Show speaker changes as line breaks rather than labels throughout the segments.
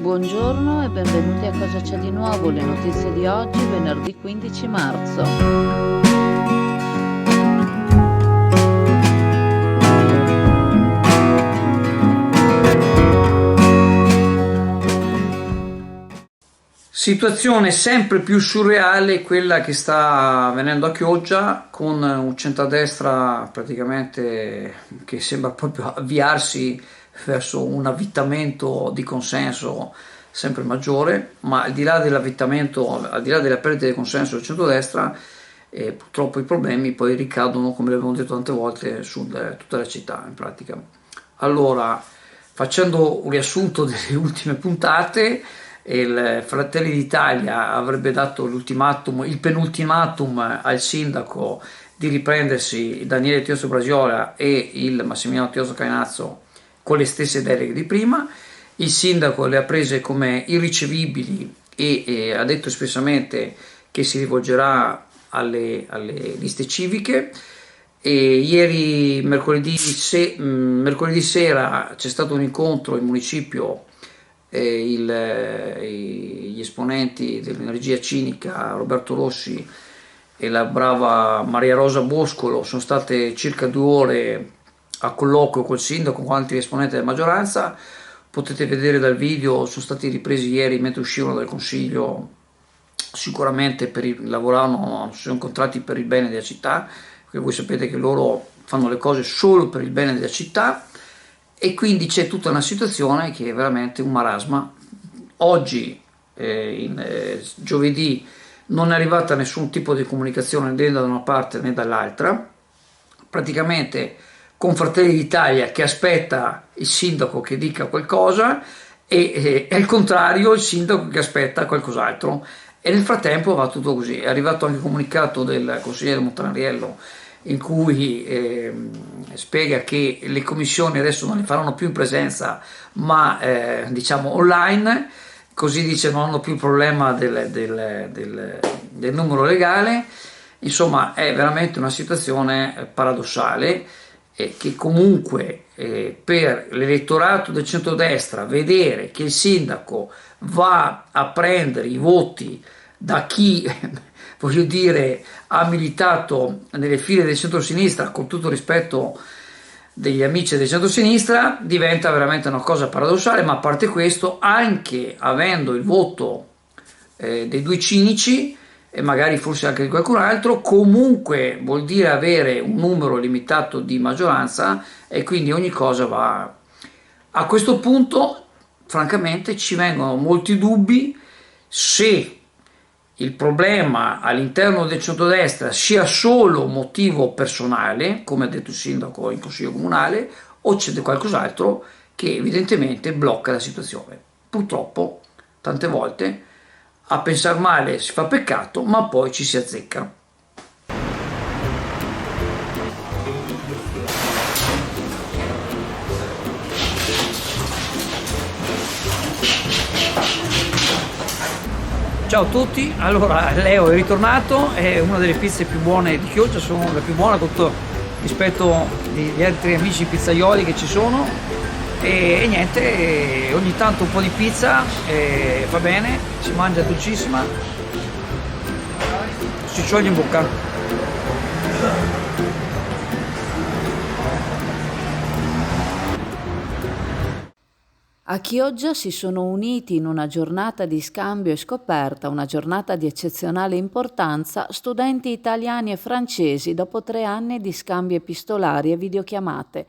Buongiorno e benvenuti a Cosa c'è di nuovo, le notizie di oggi, venerdì 15 marzo.
Situazione sempre più surreale quella che sta avvenendo a Chioggia, con un centrodestra praticamente che sembra proprio avviarsi verso un avvittamento di consenso sempre maggiore, ma al di là dell'avvittamento, al di là della perdita di consenso del centrodestra, purtroppo i problemi poi ricadono, come abbiamo detto tante volte, su tutta la città in pratica. Allora, facendo un riassunto delle ultime puntate, il Fratelli d'Italia avrebbe dato l'ultimatum, il penultimatum al sindaco di riprendersi Daniele Tiosso Brasiola e il Massimiliano Tiosso Cainazzo con le stesse deleghe di prima. Il sindaco le ha prese come irricevibili e ha detto espressamente che si rivolgerà alle liste civiche. E ieri, mercoledì sera, c'è stato un incontro in municipio. Gli esponenti dell'energia cinica Roberto Rossi e la brava Maria Rosa Boscolo sono state circa 2 ore a colloquio col sindaco con altri esponenti della maggioranza. Potete vedere dal video, sono stati ripresi ieri mentre uscivano dal consiglio. Sicuramente lavoravano, si sono incontrati per il bene della città, perché voi sapete che loro fanno le cose solo per il bene della città, e quindi c'è tutta una situazione che è veramente un marasma. Oggi, giovedì, non è arrivata nessun tipo di comunicazione né da una parte né dall'altra, praticamente con Fratelli d'Italia che aspetta il sindaco che dica qualcosa e al contrario il sindaco che aspetta qualcos'altro, e nel frattempo va tutto così. È arrivato anche il comunicato del consigliere Montanariello in cui spiega che le commissioni adesso non le faranno più in presenza ma diciamo online, così dice non hanno più il problema del numero legale. Insomma, è veramente una situazione paradossale, che comunque per l'elettorato del centrodestra vedere che il sindaco va a prendere i voti da chi voglio dire ha militato nelle file del centro-sinistra, con tutto rispetto degli amici del centro-sinistra, diventa veramente una cosa paradossale. Ma a parte questo, anche avendo il voto dei due cinici e magari forse anche di qualcun altro, comunque vuol dire avere un numero limitato di maggioranza, e quindi ogni cosa va. A questo punto francamente ci vengono molti dubbi se il problema all'interno del centrodestra sia solo motivo personale, come ha detto il sindaco in consiglio comunale, o c'è qualcos'altro che evidentemente blocca la situazione. Purtroppo, tante volte, a pensare male si fa peccato, ma poi ci si azzecca. Ciao a tutti, allora Leo è ritornato, è una delle pizze più buone di Chioggia, sono la più buona tutto rispetto agli altri amici pizzaioli che ci sono, e niente, ogni tanto un po' di pizza fa bene, si mangia dolcissima, si scioglie in bocca.
A Chioggia si sono uniti in una giornata di scambio e scoperta, una giornata di eccezionale importanza, studenti italiani e francesi dopo 3 anni di scambi epistolari e videochiamate.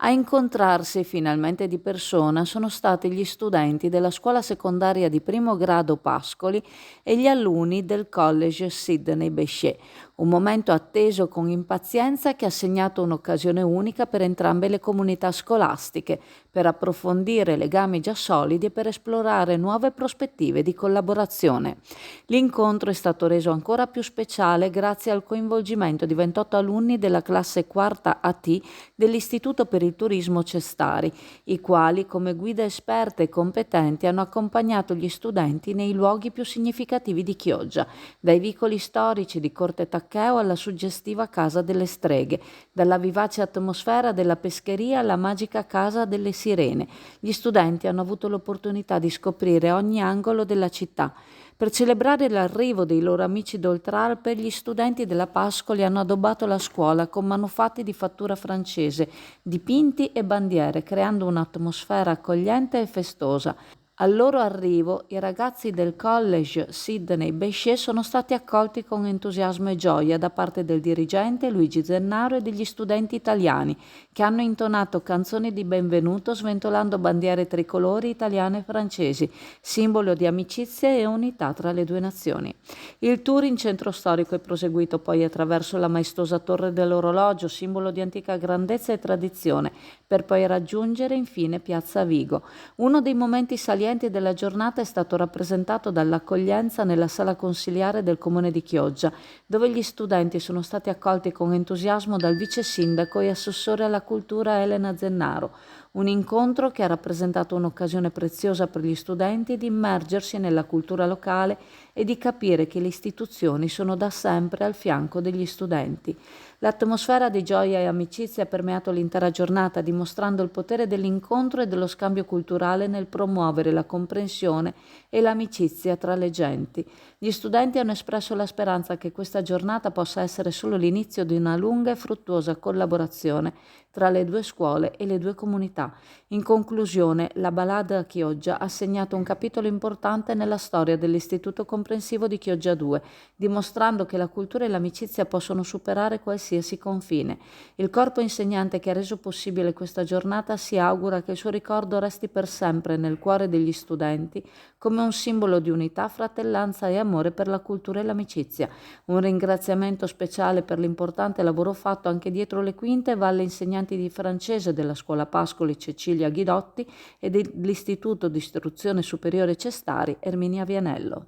A incontrarsi finalmente di persona sono stati gli studenti della scuola secondaria di primo grado Pascoli e gli alunni del college Sidney Bechet. Un momento atteso con impazienza che ha segnato un'occasione unica per entrambe le comunità scolastiche, per approfondire legami già solidi e per esplorare nuove prospettive di collaborazione. L'incontro è stato reso ancora più speciale grazie al coinvolgimento di 28 alunni della classe quarta AT dell'Istituto per il Turismo Cestari, i quali, come guide esperte e competenti, hanno accompagnato gli studenti nei luoghi più significativi di Chioggia, dai vicoli storici di Corte Zaccheo alla suggestiva Casa delle Streghe, dalla vivace atmosfera della pescheria alla magica Casa delle Sirene. Gli studenti hanno avuto l'opportunità di scoprire ogni angolo della città. Per celebrare l'arrivo dei loro amici d'Oltralpe, gli studenti della Pascoli hanno addobbato la scuola con manufatti di fattura francese, dipinti e bandiere, creando un'atmosfera accogliente e festosa. Al loro arrivo, i ragazzi del College Sidney Bechet sono stati accolti con entusiasmo e gioia da parte del dirigente Luigi Zennaro e degli studenti italiani, che hanno intonato canzoni di benvenuto sventolando bandiere tricolori italiane e francesi, simbolo di amicizia e unità tra le due nazioni. Il tour in centro storico è proseguito poi attraverso la maestosa Torre dell'Orologio, simbolo di antica grandezza e tradizione, per poi raggiungere infine Piazza Vigo. Uno dei momenti salienti della giornata è stato rappresentato dall'accoglienza nella sala consiliare del comune di Chioggia, dove gli studenti sono stati accolti con entusiasmo dal vice sindaco e assessore alla cultura Elena Zennaro. Un incontro che ha rappresentato un'occasione preziosa per gli studenti di immergersi nella cultura locale e di capire che le istituzioni sono da sempre al fianco degli studenti. L'atmosfera di gioia e amicizia ha permeato l'intera giornata, dimostrando il potere dell'incontro e dello scambio culturale nel promuovere la comprensione e l'amicizia tra le genti. Gli studenti hanno espresso la speranza che questa giornata possa essere solo l'inizio di una lunga e fruttuosa collaborazione tra le due scuole e le due comunità. In conclusione, la Balada a Chioggia ha segnato un capitolo importante nella storia dell'Istituto Comprensivo di Chioggia 2, dimostrando che la cultura e l'amicizia possono superare qualsiasi confine. Il corpo insegnante che ha reso possibile questa giornata si augura che il suo ricordo resti per sempre nel cuore degli studenti come un simbolo di unità, fratellanza e amore per la cultura e l'amicizia. Un ringraziamento speciale per l'importante lavoro fatto anche dietro le quinte va alle insegnanti di francese della Scuola Pascoli Cecilia Ghidotti e dell'Istituto di Istruzione Superiore Cestari Erminia Vianello.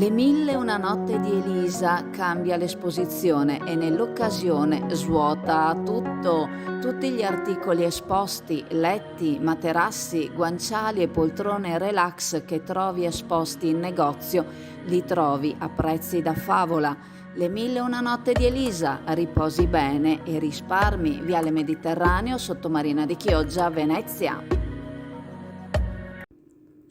Le 1001 notte di Elisa cambia l'esposizione e nell'occasione svuota tutto. Tutti gli articoli esposti, letti, materassi, guanciali e poltrone relax che trovi esposti in negozio, li trovi a prezzi da favola. Le 1001 notte di Elisa, riposi bene e risparmi, Viale Mediterraneo, Sottomarina di Chioggia, Venezia.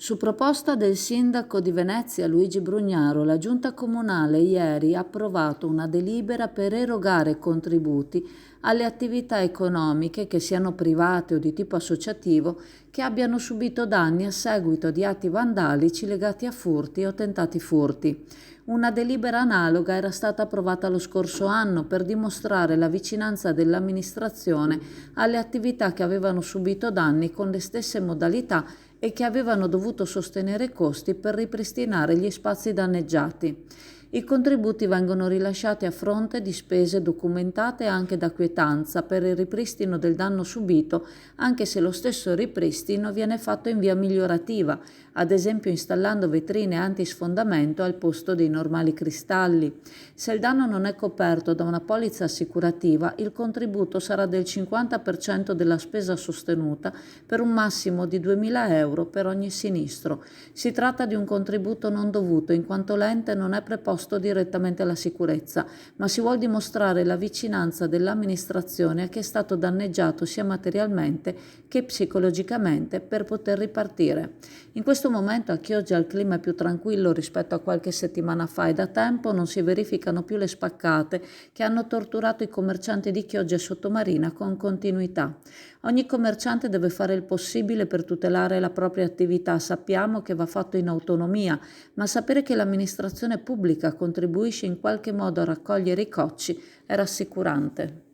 Su proposta del sindaco di Venezia Luigi Brugnaro, la Giunta Comunale ieri ha approvato una delibera per erogare contributi alle attività economiche, che siano private o di tipo associativo, che abbiano subito danni a seguito di atti vandalici legati a furti o tentati furti. Una delibera analoga era stata approvata lo scorso anno per dimostrare la vicinanza dell'amministrazione alle attività che avevano subito danni con le stesse modalità e che avevano dovuto sostenere costi per ripristinare gli spazi danneggiati. I contributi vengono rilasciati a fronte di spese documentate anche da quietanza per il ripristino del danno subito, anche se lo stesso ripristino viene fatto in via migliorativa, ad esempio installando vetrine antisfondamento al posto dei normali cristalli. Se il danno non è coperto da una polizza assicurativa, il contributo sarà del 50% della spesa sostenuta per un massimo di 2.000 euro per ogni sinistro. Si tratta di un contributo non dovuto, in quanto l'ente non è preposto direttamente alla sicurezza, ma si vuol dimostrare la vicinanza dell'amministrazione a chi è stato danneggiato sia materialmente che psicologicamente per poter ripartire. In questo momento a Chioggia il clima è più tranquillo rispetto a qualche settimana fa e da tempo non si verificano più le spaccate che hanno torturato i commercianti di Chioggia e Sottomarina con continuità. Ogni commerciante deve fare il possibile per tutelare la propria attività, sappiamo che va fatto in autonomia, ma sapere che l'amministrazione pubblica contribuisce in qualche modo a raccogliere i cocci è rassicurante.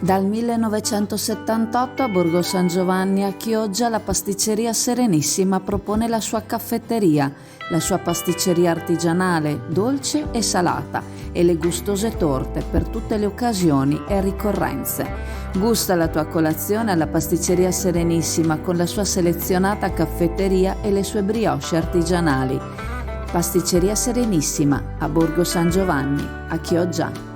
Dal 1978 a Borgo San Giovanni a Chioggia la pasticceria Serenissima propone la sua caffetteria, la sua pasticceria artigianale, dolce e salata e le gustose torte per tutte le occasioni e ricorrenze. Gusta la tua colazione alla pasticceria Serenissima con la sua selezionata caffetteria e le sue brioche artigianali. Pasticceria Serenissima a Borgo San Giovanni a Chioggia.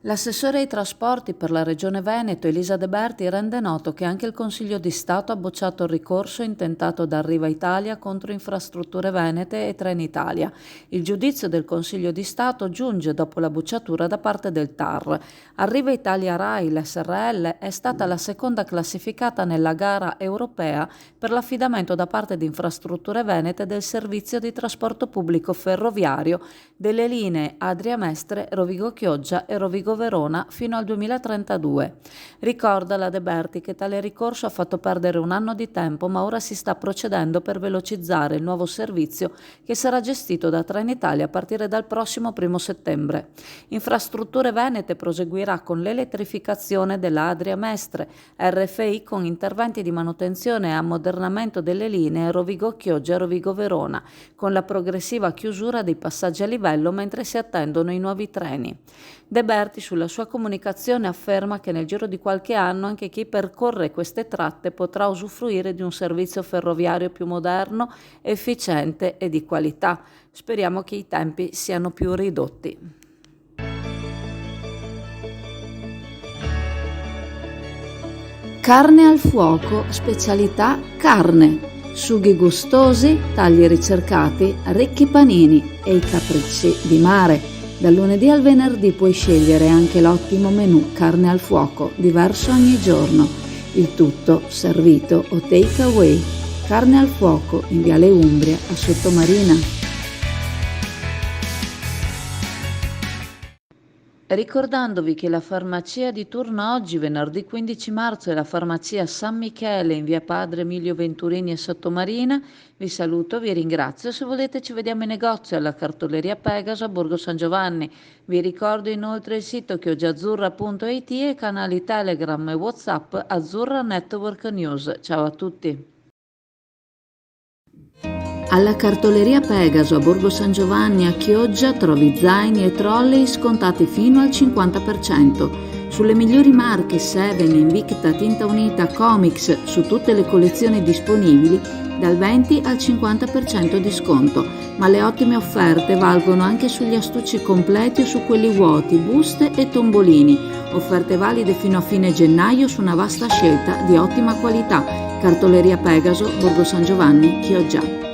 L'assessore ai trasporti per la Regione Veneto, Elisa De Berti, rende noto che anche il Consiglio di Stato ha bocciato il ricorso intentato da Arriva Italia contro Infrastrutture Venete e Trenitalia. Il giudizio del Consiglio di Stato giunge dopo la bocciatura da parte del TAR. Arriva Italia Rail SRL è stata la seconda classificata nella gara europea per l'affidamento da parte di Infrastrutture Venete del servizio di trasporto pubblico ferroviario delle linee Adria-Mestre, Rovigo-Chioggia e Rovigo-Verona fino al 2032. Ricorda la De Berti che tale ricorso ha fatto perdere un anno di tempo, ma ora si sta procedendo per velocizzare il nuovo servizio che sarà gestito da Trenitalia a partire dal prossimo 1 settembre. Infrastrutture Venete proseguirà con l'elettrificazione della Adria-Mestre, RFI con interventi di manutenzione e ammodernamento delle linee Rovigo-Chioggia e Rovigo-Verona, con la progressiva chiusura dei passaggi a livello mentre si attendono i nuovi treni. De Berti sulla sua comunicazione afferma che nel giro di qualche anno anche chi percorre queste tratte potrà usufruire di un servizio ferroviario più moderno, efficiente e di qualità. Speriamo che i tempi siano più ridotti. Carne al fuoco, specialità carne. Sughi gustosi, tagli ricercati, ricchi panini e i capricci di mare. Dal lunedì al venerdì puoi scegliere anche l'ottimo menù carne al fuoco, diverso ogni giorno. Il tutto servito o take away. Carne al fuoco in Viale Umbria a Sottomarina. Ricordandovi che la farmacia di turno oggi, venerdì 15 marzo, è la farmacia San Michele in via Padre Emilio Venturini a Sottomarina. Vi saluto, vi ringrazio. Se volete ci vediamo in negozio alla cartoleria Pegaso a Borgo San Giovanni. Vi ricordo inoltre il sito chioggiaazzurra.it e i canali Telegram e WhatsApp Azzurra Network News. Ciao a tutti. Alla cartoleria Pegaso a Borgo San Giovanni a Chioggia trovi zaini e trolley scontati fino al 50%. Sulle migliori marche Seven, Invicta, Tinta Unita, Comics, su tutte le collezioni disponibili dal 20 al 50% di sconto, ma le ottime offerte valgono anche sugli astucci completi o su quelli vuoti, buste e tombolini. Offerte valide fino a fine gennaio su una vasta scelta di ottima qualità. Cartoleria Pegaso, Borgo San Giovanni, Chioggia.